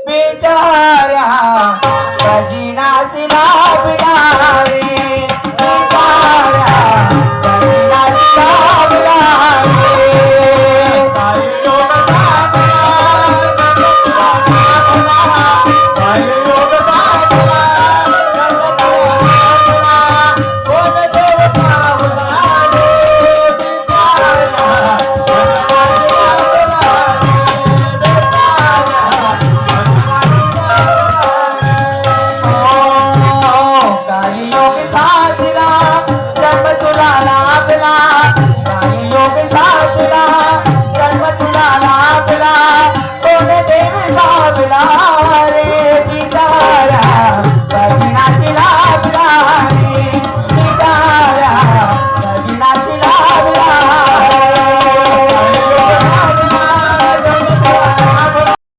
बिचारा कजिनासी लाभला रे बिचारा कजिनासी लाभला रे काही लोक काही लोक जन्म तुला लाभला कोण देव लाभला